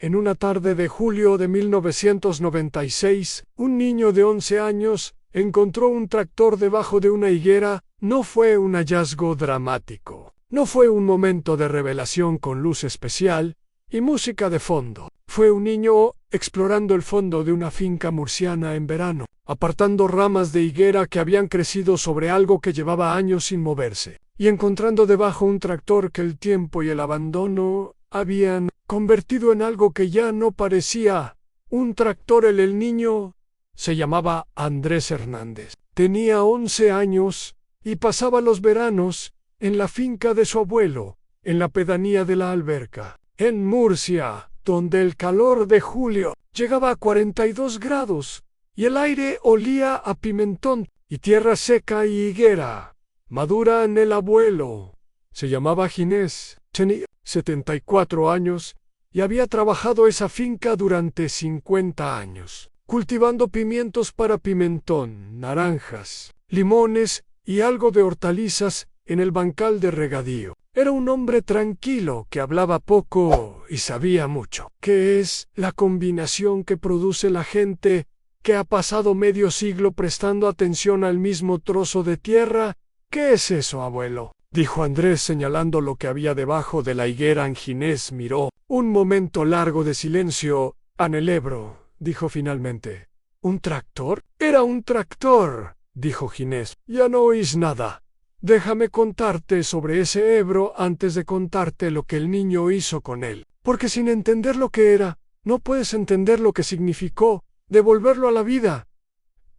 En una tarde de julio de 1996, un niño de 11 años encontró un tractor debajo de una higuera. No fue un hallazgo dramático. No fue un momento de revelación con luz especial y música de fondo. Fue un niño explorando el fondo de una finca murciana en verano, apartando ramas de higuera que habían crecido sobre algo que llevaba años sin moverse, y encontrando debajo un tractor que el tiempo y el abandono habían convertido en algo que ya no parecía un tractor. El niño se llamaba Andrés Hernández. Tenía 11 años y pasaba los veranos en la finca de su abuelo, en la pedanía de la Alberca, en Murcia, donde el calor de julio llegaba a 42 grados y el aire olía a pimentón y tierra seca y higuera madura. En el abuelo se llamaba Ginés, tenía 74 años y había trabajado esa finca durante 50 años, cultivando pimientos para pimentón, naranjas, limones y algo de hortalizas en el bancal de regadío. Era un hombre tranquilo que hablaba poco y sabía mucho. ¿Qué es la combinación que produce la gente que ha pasado medio siglo prestando atención al mismo trozo de tierra? ¿Qué es eso, abuelo?, dijo Andrés señalando lo que había debajo de la higuera. Ginés miró. Un momento largo de silencio. Anelebro, dijo finalmente. ¿Un tractor? Era un tractor, dijo Ginés. Ya no oís nada. Déjame contarte sobre ese Ebro antes de contarte lo que el niño hizo con él, porque sin entender lo que era, no puedes entender lo que significó devolverlo a la vida.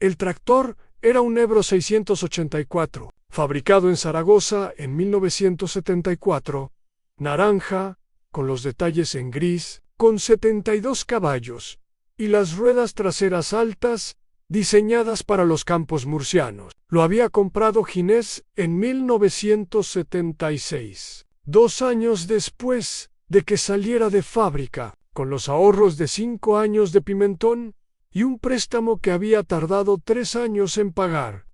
El tractor era un Ebro 684, fabricado en Zaragoza en 1974, naranja, con los detalles en gris, con 72 caballos, y las ruedas traseras altas, diseñadas para los campos murcianos. Lo había comprado Ginés en 1976, 2 años después de que saliera de fábrica, con los ahorros de 5 años de pimentón y un préstamo que había tardado 3 años en pagar.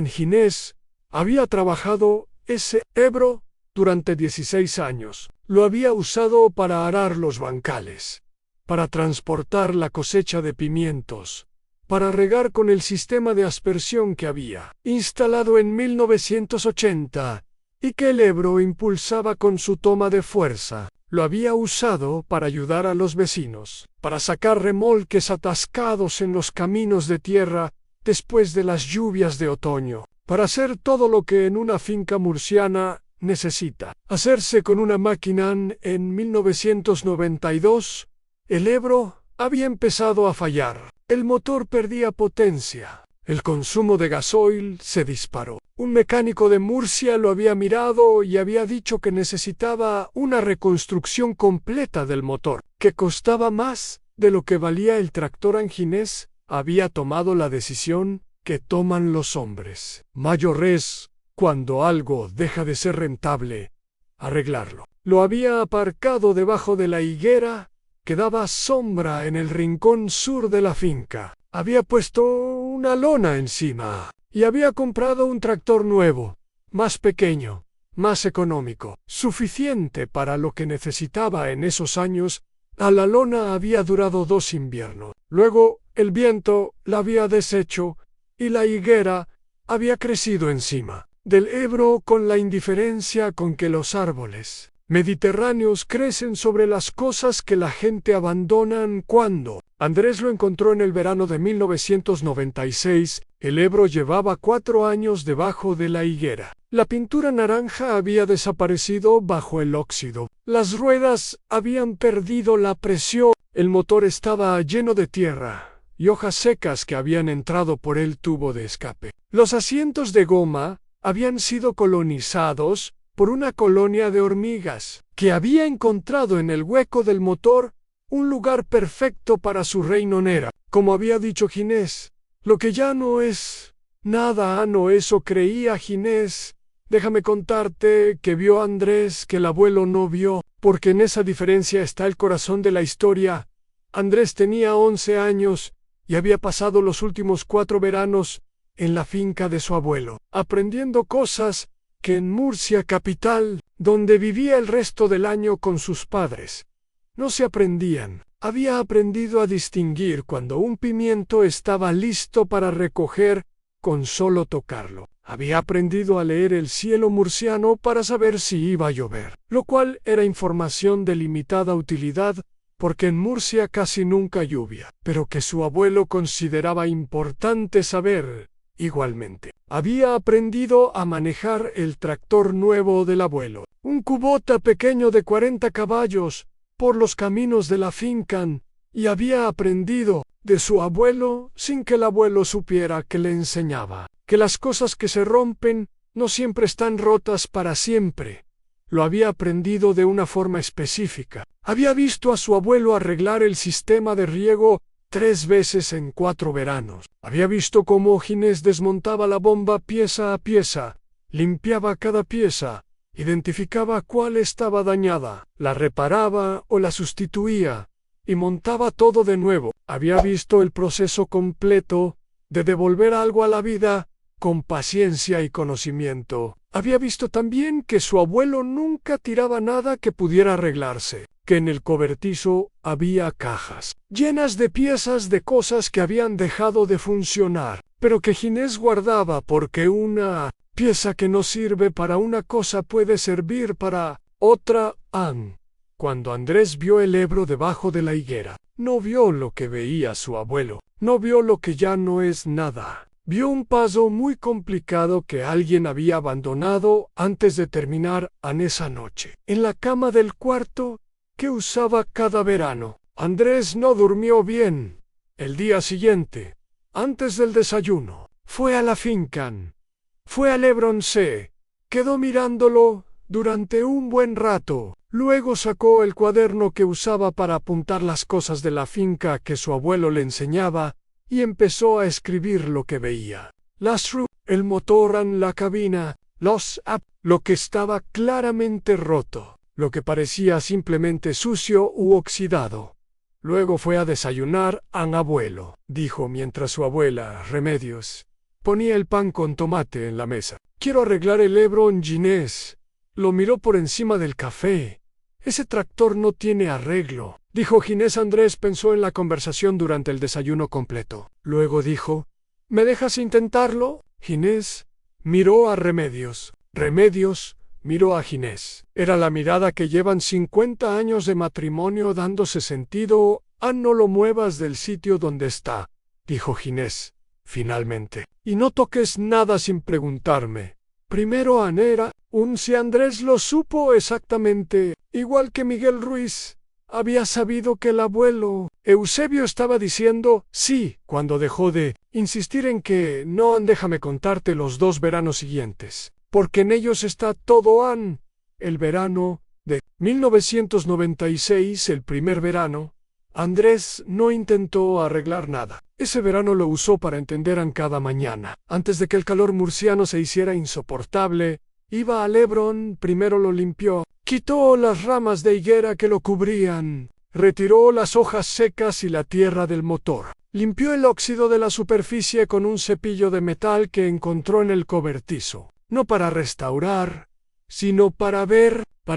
Ginés había trabajado ese Ebro durante 16 años. Lo había usado para arar los bancales, para transportar la cosecha de pimientos, para regar con el sistema de aspersión que había instalado en 1980 y que el Ebro impulsaba con su toma de fuerza. Lo había usado para ayudar a los vecinos, para sacar remolques atascados en los caminos de tierra después de las lluvias de otoño, para hacer todo lo que en una finca murciana necesita hacerse con una máquina. En 1992, el Ebro había empezado a fallar. El motor perdía potencia. El consumo de gasoil se disparó. Un mecánico de Murcia lo había mirado y había dicho que necesitaba una reconstrucción completa del motor, que costaba más de lo que valía el tractor. Ginés había tomado la decisión que toman los hombres. Mayor es, cuando algo deja de ser rentable, arreglarlo. Lo había aparcado debajo de la higuera que daba sombra en el rincón sur de la finca. Había puesto una lona encima y había comprado un tractor nuevo, más pequeño, más económico, suficiente para lo que necesitaba en esos años. A la lona había durado 2 inviernos. Luego el viento la había deshecho y la higuera había crecido encima del Ebro con la indiferencia con que los árboles mediterráneos crecen sobre las cosas que la gente abandonan. Cuando Andrés lo encontró en el verano de 1996, el Ebro llevaba 4 años debajo de la higuera. La pintura naranja había desaparecido bajo el óxido. Las ruedas habían perdido la presión. El motor estaba lleno de tierra y hojas secas que habían entrado por el tubo de escape. Los asientos de goma habían sido colonizados por una colonia de hormigas, que había encontrado en el hueco del motor un lugar perfecto para su reinonera. Como había dicho Ginés, lo que ya no es nada, no, eso creía Ginés. Déjame contarte que vio a Andrés que el abuelo no vio, porque en esa diferencia está el corazón de la historia. Andrés tenía 11 años y había pasado los últimos 4 veranos en la finca de su abuelo, aprendiendo cosas que en Murcia capital, donde vivía el resto del año con sus padres, no se aprendían. Había aprendido a distinguir cuando un pimiento estaba listo para recoger con solo tocarlo. Había aprendido a leer el cielo murciano para saber si iba a llover, lo cual era información de limitada utilidad porque en Murcia casi nunca lluvia, pero que su abuelo consideraba importante saber igualmente. Había aprendido a manejar el tractor nuevo del abuelo, un Kubota pequeño de 40 caballos, por los caminos de la finca, y había aprendido de su abuelo sin que el abuelo supiera que le enseñaba, que las cosas que se rompen no siempre están rotas para siempre. Lo había aprendido de una forma específica. Había visto a su abuelo arreglar el sistema de riego 3 veces en 4 veranos. Había visto cómo Ginés desmontaba la bomba pieza a pieza, limpiaba cada pieza, identificaba cuál estaba dañada, la reparaba o la sustituía, y montaba todo de nuevo. Había visto el proceso completo de devolver algo a la vida con paciencia y conocimiento. Había visto también que su abuelo nunca tiraba nada que pudiera arreglarse, que en el cobertizo había cajas llenas de piezas de cosas que habían dejado de funcionar, pero que Ginés guardaba porque una pieza que no sirve para una cosa puede servir para otra. Cuando Andrés vio el Ebro debajo de la higuera, no vio lo que veía su abuelo, no vio lo que ya no es nada. Vio un paso muy complicado que alguien había abandonado antes de terminar en esa noche, en la cama del cuarto que usaba cada verano. Andrés no durmió bien. El día siguiente, antes del desayuno, fue a la finca. Fue al Ebro, se quedó mirándolo durante un buen rato. Luego sacó el cuaderno que usaba para apuntar las cosas de la finca que su abuelo le enseñaba y empezó a escribir lo que veía. El motor en la cabina, lo que estaba claramente roto, lo que parecía simplemente sucio u oxidado. Luego fue a desayunar al abuelo, dijo mientras su abuela, Remedios, ponía el pan con tomate en la mesa. Quiero arreglar el Ebro, Ginés. Lo miró por encima del café. Ese tractor no tiene arreglo, dijo Ginés. Andrés pensó en la conversación durante el desayuno completo. Luego dijo, ¿me dejas intentarlo? Ginés miró a Remedios. Remedios miró a Ginés. Era la mirada que llevan 50 años de matrimonio dándose sentido. No lo muevas del sitio donde está, dijo Ginés, finalmente. Y no toques nada sin preguntarme. Primero Anera, si Andrés lo supo exactamente, igual que Miguel Ruiz, había sabido que el abuelo Eusebio estaba diciendo sí, cuando dejó de insistir en que no. Déjame contarte los 2 veranos siguientes, porque en ellos está todo. El verano de 1996, el primer verano, Andrés no intentó arreglar nada. Ese verano lo usó para entender cada mañana. Antes de que el calor murciano se hiciera insoportable, iba al Ebro, primero lo limpió, quitó las ramas de higuera que lo cubrían, retiró las hojas secas y la tierra del motor, limpió el óxido de la superficie con un cepillo de metal que encontró en el cobertizo, no para restaurar, sino para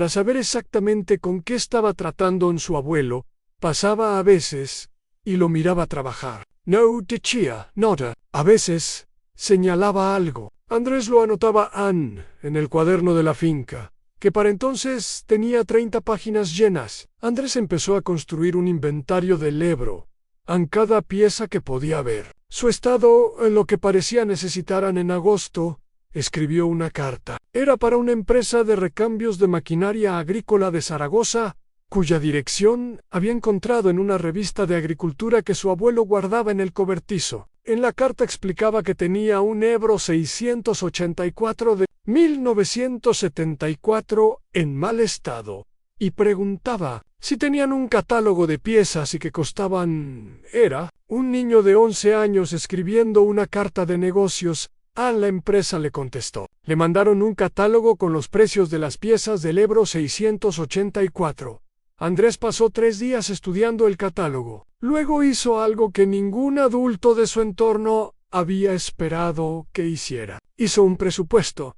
saber exactamente con qué estaba tratando en su abuelo. Pasaba a veces y lo miraba trabajar. No decía nada. A veces señalaba algo. Andrés lo anotaba en el cuaderno de la finca, que para entonces tenía 30 páginas llenas. Andrés empezó a construir un inventario del Ebro, en cada pieza que podía ver. Su estado, en lo que parecía necesitar. En agosto, escribió una carta. Era para una empresa de recambios de maquinaria agrícola de Zaragoza, cuya dirección había encontrado en una revista de agricultura que su abuelo guardaba en el cobertizo. En la carta explicaba que tenía un Ebro 684 de 1974 en mal estado, y preguntaba si tenían un catálogo de piezas y que costaban. Era un niño de 11 años escribiendo una carta de negocios. La empresa le contestó. Le mandaron un catálogo con los precios de las piezas del Ebro 684. Andrés pasó 3 días estudiando el catálogo. Luego hizo algo que ningún adulto de su entorno había esperado que hiciera. Hizo un presupuesto.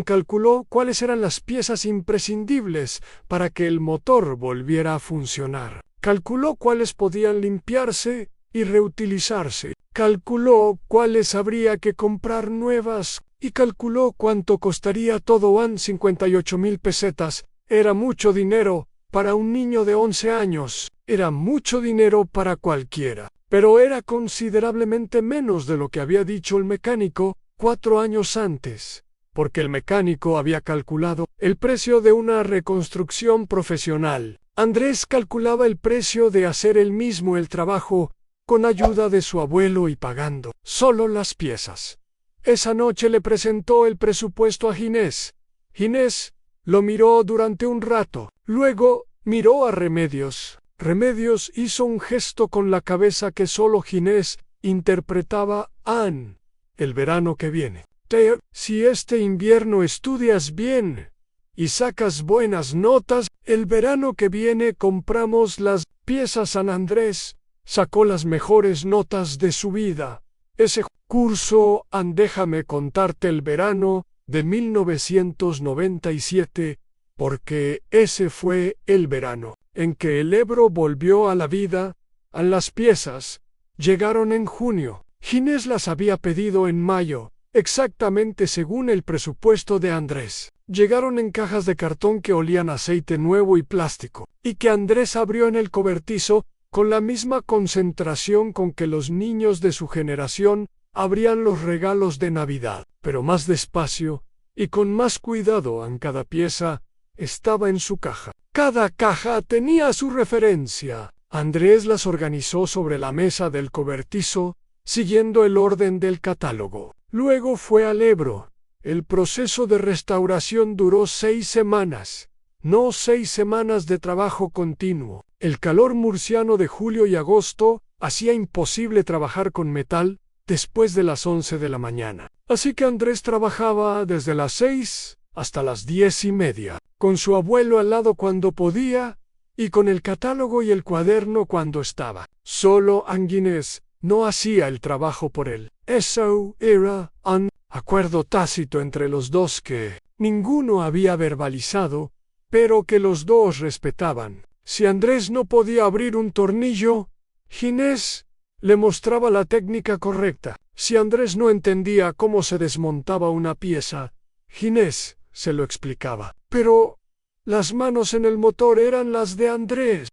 Calculó cuáles eran las piezas imprescindibles para que el motor volviera a funcionar. Calculó cuáles podían limpiarse y reutilizarse. Calculó cuáles habría que comprar nuevas y calculó cuánto costaría todo. 58.000 pesetas. Era mucho dinero para un niño de 11 años. Era mucho dinero para cualquiera. Pero era considerablemente menos de lo que había dicho el mecánico 4 años antes, porque el mecánico había calculado el precio de una reconstrucción profesional. Andrés calculaba el precio de hacer él mismo el trabajo con ayuda de su abuelo y pagando solo las piezas. Esa noche le presentó el presupuesto a Ginés. Ginés lo miró durante un rato, luego miró a Remedios. Remedios hizo un gesto con la cabeza que solo Ginés interpretaba. Ann, el verano que viene. Si este invierno estudias bien y sacas buenas notas, el verano que viene compramos las piezas. San Andrés sacó las mejores notas de su vida. Ese curso, déjame contarte el verano de 1997, porque ese fue el verano en que el Ebro volvió a la vida. Las piezas llegaron en junio. Ginés las había pedido en mayo, exactamente según el presupuesto de Andrés. Llegaron en cajas de cartón que olían a aceite nuevo y plástico, y que Andrés abrió en el cobertizo con la misma concentración con que los niños de su generación abrían los regalos de Navidad, pero más despacio y con más cuidado. Cada pieza estaba en su caja. Cada caja tenía su referencia. Andrés las organizó sobre la mesa del cobertizo, siguiendo el orden del catálogo. Luego fue al Ebro. El proceso de restauración duró 6 semanas, no 6 semanas de trabajo continuo. El calor murciano de julio y agosto hacía imposible trabajar con metal después de las 11 de la mañana. Así que Andrés trabajaba desde las 6 hasta las 10:30, con su abuelo al lado cuando podía, y con el catálogo y el cuaderno cuando estaba. Solo Ginés no hacía el trabajo por él. Eso era un acuerdo tácito entre los dos que ninguno había verbalizado, pero que los dos respetaban. Si Andrés no podía abrir un tornillo, Ginés le mostraba la técnica correcta. Si Andrés no entendía cómo se desmontaba una pieza, Ginés se lo explicaba. Pero las manos en el motor eran las de Andrés.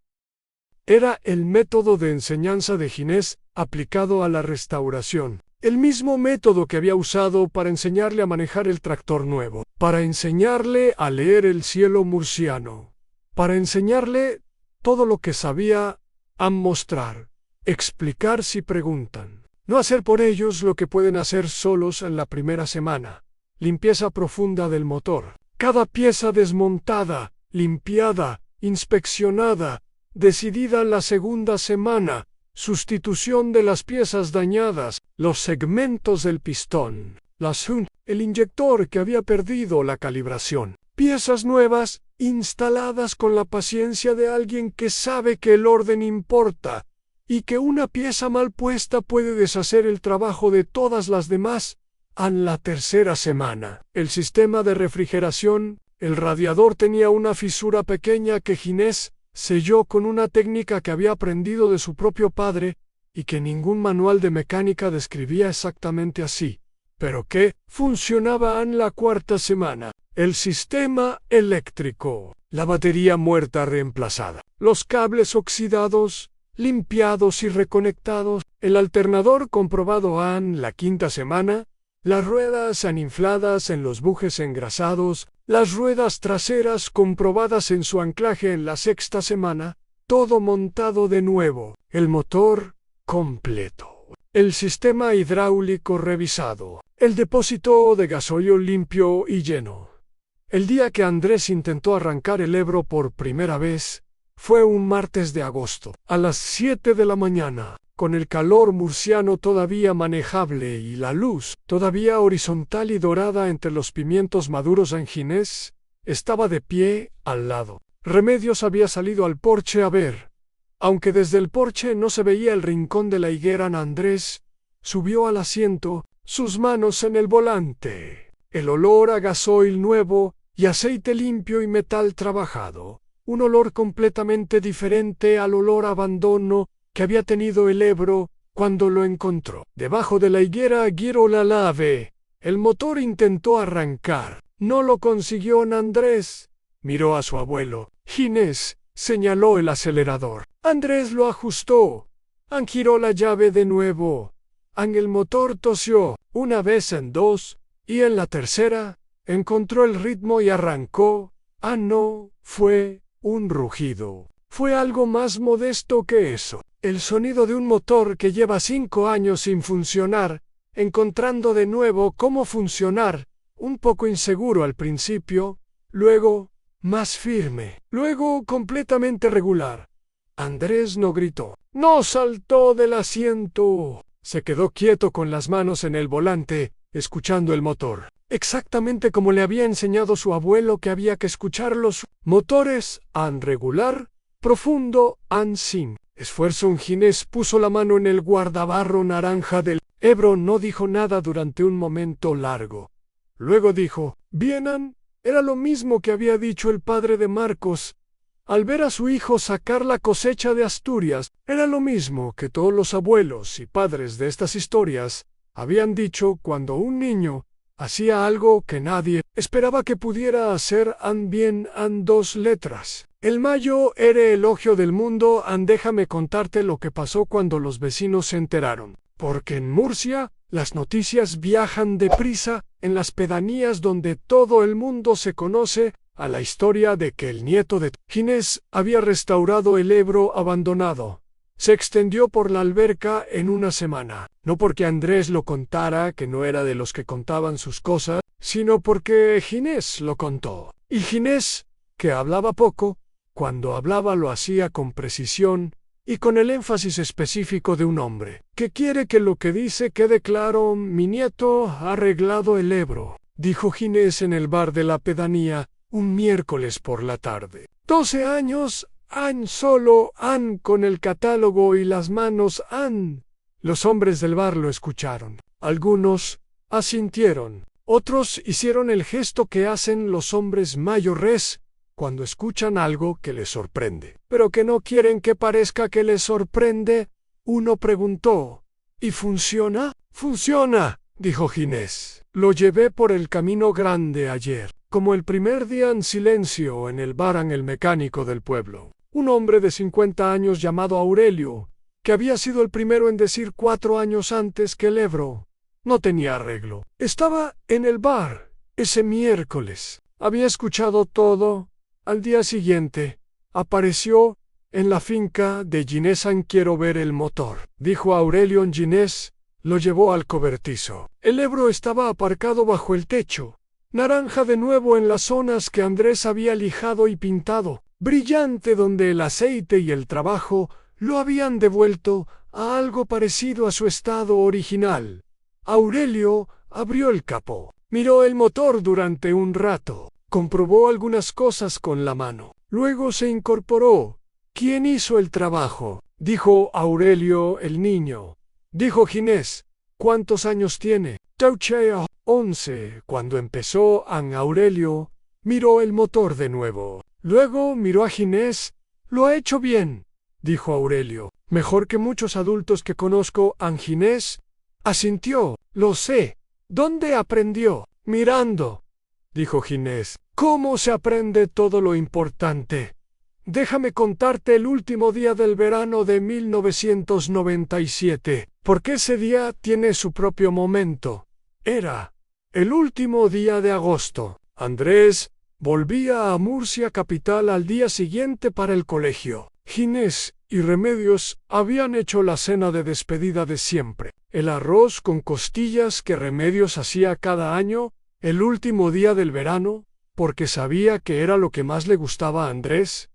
Era el método de enseñanza de Ginés aplicado a la restauración. El mismo método que había usado para enseñarle a manejar el tractor nuevo, para enseñarle a leer el cielo murciano, para enseñarle todo lo que sabía a mostrar, explicar si preguntan, no hacer por ellos lo que pueden hacer solos en la primera semana. Limpieza profunda del motor. Cada pieza desmontada, limpiada, inspeccionada, decidida la segunda semana. Sustitución de las piezas dañadas, los segmentos del pistón, el inyector que había perdido la calibración. Piezas nuevas, instaladas con la paciencia de alguien que sabe que el orden importa y que una pieza mal puesta puede deshacer el trabajo de todas las demás. En la tercera semana, el sistema de refrigeración, el radiador tenía una fisura pequeña que Ginés selló con una técnica que había aprendido de su propio padre y que ningún manual de mecánica describía exactamente así, pero que funcionaba en la cuarta semana. El sistema eléctrico, la batería muerta reemplazada, los cables oxidados, limpiados y reconectados, el alternador comprobado en la quinta semana, las ruedas aninfladas en los bujes engrasados, las ruedas traseras comprobadas en su anclaje en la sexta semana, todo montado de nuevo, el motor completo, el sistema hidráulico revisado, el depósito de gasoil limpio y lleno. El día que Andrés intentó arrancar el Ebro por primera vez fue un martes de agosto, a las 7 de la mañana. Con el calor murciano todavía manejable y la luz todavía horizontal y dorada entre los pimientos maduros, Ginés estaba de pie al lado. Remedios había salido al porche a ver. Aunque desde el porche no se veía el rincón de la higuera, Andrés subió al asiento, sus manos en el volante. El olor a gasoil nuevo y aceite limpio y metal trabajado un olor completamente diferente al olor a abandono que había tenido el Ebro cuando lo encontró. Debajo de la higuera giró la nave. El motor intentó arrancar. No lo consiguió. Andrés miró a su abuelo. Ginés señaló el acelerador. Andrés lo ajustó. Giró la llave de nuevo. El motor tosió. Una vez, en dos, y en la tercera, encontró el ritmo y arrancó. No, fue un rugido. Fue algo más modesto que eso. El sonido de un motor que lleva 5 años sin funcionar, encontrando de nuevo cómo funcionar, un poco inseguro al principio, luego más firme, luego completamente regular. Andrés no gritó, no saltó del asiento. Se quedó quieto con las manos en el volante, escuchando el motor. Exactamente como le había enseñado su abuelo que había que escuchar los motores, regular, profundo, sin esfuerzo. Ginés puso la mano en el guardabarro naranja del Ebro. No dijo nada durante un momento largo. Luego dijo, bien, era lo mismo que había dicho el padre de Marcos. Al ver a su hijo sacar la cosecha de Asturias, era lo mismo que todos los abuelos y padres de estas historias habían dicho cuando un niño hacía algo que nadie esperaba que pudiera hacer. Bien, 2 letras. El mayo era elogio del mundo. Déjame contarte lo que pasó cuando los vecinos se enteraron. Porque en Murcia las noticias viajan deprisa en las pedanías donde todo el mundo se conoce a la historia de que el nieto de Ginés había restaurado el Ebro abandonado. Se extendió por la alberca en una semana, no porque Andrés lo contara, que no era de los que contaban sus cosas, sino porque Ginés lo contó. Y Ginés, que hablaba poco, cuando hablaba lo hacía con precisión y con el énfasis específico de un hombre que quiere que lo que dice quede claro. Mi nieto ha arreglado el Ebro, dijo Ginés en el bar de la pedanía un miércoles por la tarde. 12 años, solo, con el catálogo y las manos, Los hombres del bar lo escucharon. Algunos asintieron. Otros hicieron el gesto que hacen los hombres mayores cuando escuchan algo que les sorprende, pero que no quieren que parezca que les sorprende. Uno preguntó, ¿y funciona? Funciona, dijo Ginés. Lo llevé por el camino grande ayer, como el primer día, en silencio en el bar el mecánico del pueblo. Un hombre de 50 años llamado Aurelio, que había sido el primero en decir 4 años antes que el Ebro no tenía arreglo. Estaba en el bar ese miércoles. Había escuchado todo. Al día siguiente, apareció en la finca de Ginés. Quiero ver el motor, dijo Aurelio. Ginés lo llevó al cobertizo. El Ebro estaba aparcado bajo el techo, naranja de nuevo en las zonas que Andrés había lijado y pintado, brillante donde el aceite y el trabajo lo habían devuelto a algo parecido a su estado original. Aurelio abrió el capó, miró el motor durante un rato, comprobó algunas cosas con la mano. Luego se incorporó. ¿Quién hizo el trabajo?, dijo Aurelio. El niño. Dijo Ginés. ¿Cuántos años tiene? 11. Cuando empezó. Aurelio miró el motor de nuevo. Luego miró a Ginés. Lo ha hecho bien, dijo Aurelio. Mejor que muchos adultos que conozco. Ginés asintió. Lo sé. ¿Dónde aprendió? Mirando, dijo Ginés. ¿Cómo se aprende todo lo importante? Déjame contarte el último día del verano de 1997, porque ese día tiene su propio momento. Era el último día de agosto. Andrés volvía a Murcia capital al día siguiente para el colegio. Ginés y Remedios habían hecho la cena de despedida de siempre. El arroz con costillas que Remedios hacía cada año, el último día del verano, porque sabía que era lo que más le gustaba a Andrés,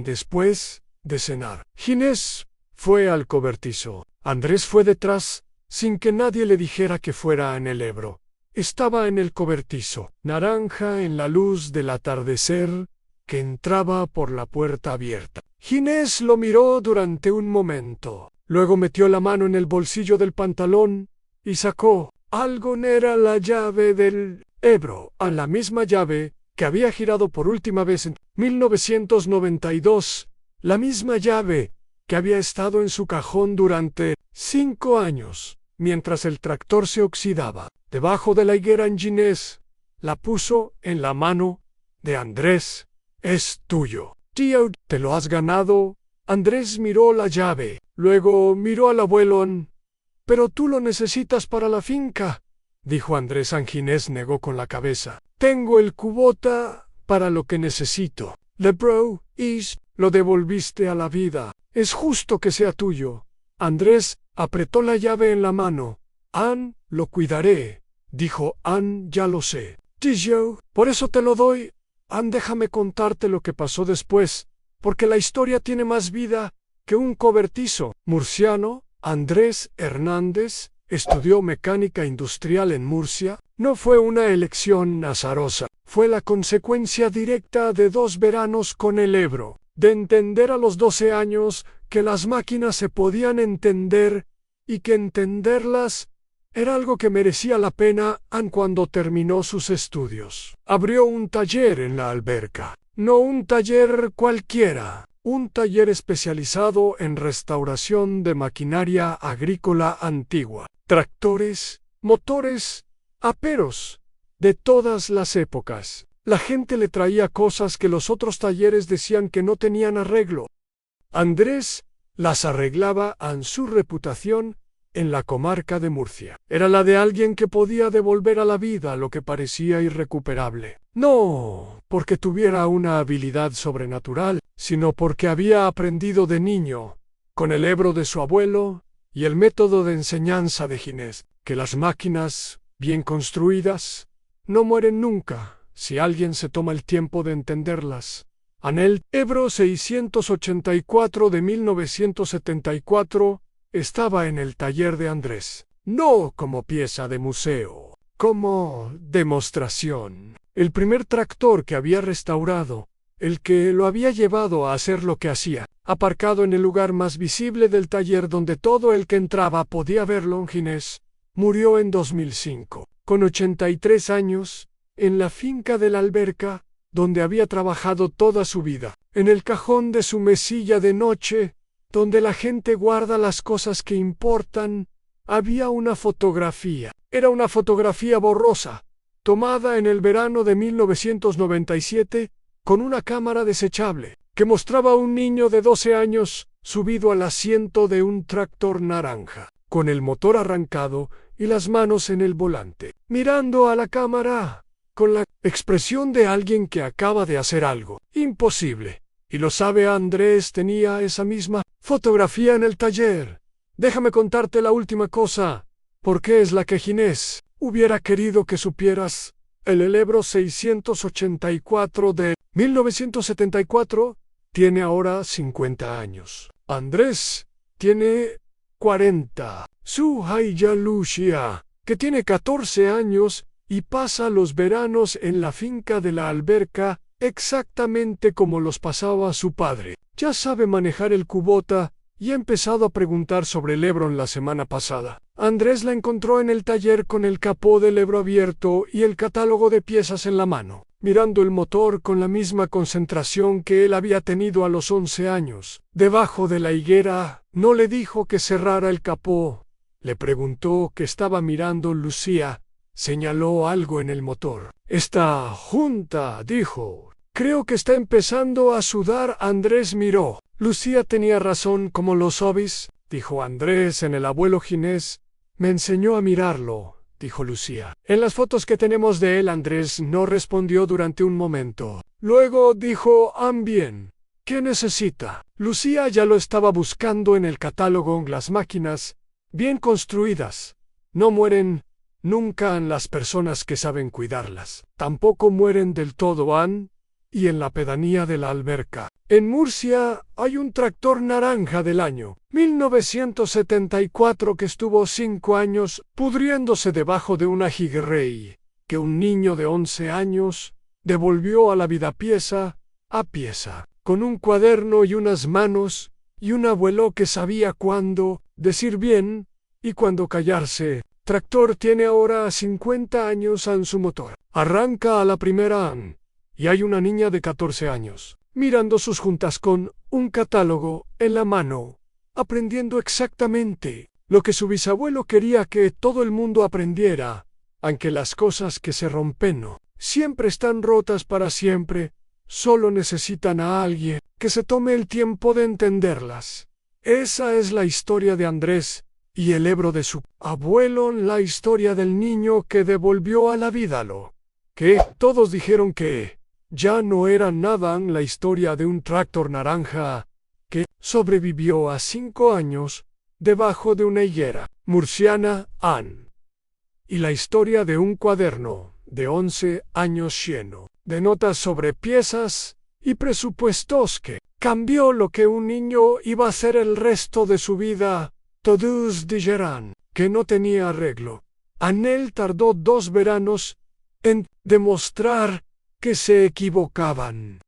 después de cenar. Ginés fue al cobertizo. Andrés fue detrás, sin que nadie le dijera que fuera en el Ebro. Estaba en el cobertizo, naranja en la luz del atardecer que entraba por la puerta abierta. Ginés lo miró durante un momento. Luego metió la mano en el bolsillo del pantalón y sacó algo. Era la llave del Ebro. La misma llave que había girado por última vez en 1992, la misma llave que había estado en su cajón durante 5 años, mientras el tractor se oxidaba. Debajo de la higuera en Ginés, la puso en la mano de Andrés. «Es tuyo. Tío, ¿te lo has ganado?» Andrés miró la llave, luego miró al abuelo. «Pero tú lo necesitas para la finca», dijo Andrés. Ginés negó con la cabeza. «Tengo el cubota para lo que necesito». «Lebro, lo devolviste a la vida. Es justo que sea tuyo». Andrés apretó la llave en la mano. «Lo cuidaré», dijo. «Ya lo sé. Tío, por eso te lo doy». «Déjame contarte lo que pasó después, porque la historia tiene más vida que un cobertizo». Murciano, Andrés Hernández estudió mecánica industrial en Murcia. No fue una elección azarosa, fue la consecuencia directa de 2 veranos con el Ebro, de entender a los 12 años que las máquinas se podían entender y que entenderlas era algo que merecía la pena. Cuando terminó sus estudios, abrió un taller en la Alberca. No un taller cualquiera, un taller especializado en restauración de maquinaria agrícola antigua, tractores, motores, aperos, de todas las épocas. La gente le traía cosas que los otros talleres decían que no tenían arreglo. Andrés las arreglaba. Su reputación en la comarca de Murcia era la de alguien que podía devolver a la vida lo que parecía irrecuperable. No porque tuviera una habilidad sobrenatural, sino porque había aprendido de niño, con el Ebro de su abuelo y el método de enseñanza de Ginés, que las máquinas, bien construidas, no mueren nunca si alguien se toma el tiempo de entenderlas. El Ebro 684 de 1974 estaba en el taller de Andrés, no como pieza de museo, como demostración. El primer tractor que había restaurado, el que lo había llevado a hacer lo que hacía, aparcado en el lugar más visible del taller donde todo el que entraba podía verlo. Ginés murió en 2005, con 83 años, en la finca de la Alberca, donde había trabajado toda su vida. En el cajón de su mesilla de noche, donde la gente guarda las cosas que importan, había una fotografía. Era una fotografía borrosa, tomada en el verano de 1997, con una cámara desechable, que mostraba a un niño de 12 años subido al asiento de un tractor naranja, con el motor arrancado y las manos en el volante, mirando a la cámara, con la expresión de alguien que acaba de hacer algo imposible. Y lo sabe, Andrés tenía esa misma fotografía en el taller. Déjame contarte la última cosa, porque es la que Ginés hubiera querido que supieras. El Ebro 684 de 1974 tiene ahora 50 años. Andrés tiene 40. Su hija Lucia, que tiene 14 años y pasa los veranos en la finca de la Alberca, exactamente como los pasaba su padre. Ya sabe manejar el cubota y ha empezado a preguntar sobre el Ebro la semana pasada. Andrés la encontró en el taller con el capó del Ebro abierto y el catálogo de piezas en la mano, mirando el motor con la misma concentración que él había tenido a los 11 años. Debajo de la higuera, no le dijo que cerrara el capó. Le preguntó qué estaba mirando. Lucía señaló algo en el motor. «Está junta», dijo. «Creo que está empezando a sudar». Andrés miró. «Lucía tenía razón, como lo sabes», dijo Andrés. «En el abuelo Ginés me enseñó a mirarlo», dijo Lucía. «En las fotos que tenemos de él». Andrés no respondió durante un momento. Luego dijo: «Bien. ¿Qué necesita?» Lucía ya lo estaba buscando en el catálogo. «Las máquinas, bien construidas, no mueren nunca. Las personas que saben cuidarlas tampoco mueren del todo. Y en la pedanía de la Alberca, en Murcia, hay un tractor naranja del año 1974 que estuvo 5 años pudriéndose debajo de una higuerrey, que un niño de 11 años devolvió a la vida pieza a pieza, con un cuaderno y unas manos, y un abuelo que sabía cuándo decir bien y cuándo callarse. Tractor tiene ahora 50 años. Su motor arranca a la primera. y hay una niña de 14 años, mirando sus juntas con un catálogo en la mano, aprendiendo exactamente lo que su bisabuelo quería que todo el mundo aprendiera, aunque las cosas que se rompen no siempre están rotas para siempre, solo necesitan a alguien que se tome el tiempo de entenderlas. Esa es la historia de Andrés y el Ebro de su abuelo, la historia del niño que devolvió a la vida lo que todos dijeron que ya no era nada, la historia de un tractor naranja que sobrevivió a 5 años debajo de una higuera murciana, y la historia de un cuaderno de 11 años lleno de notas sobre piezas y presupuestos que cambió lo que un niño iba a hacer el resto de su vida. Todos dijeron que no tenía arreglo. Anel tardó 2 veranos en demostrar que se equivocaban.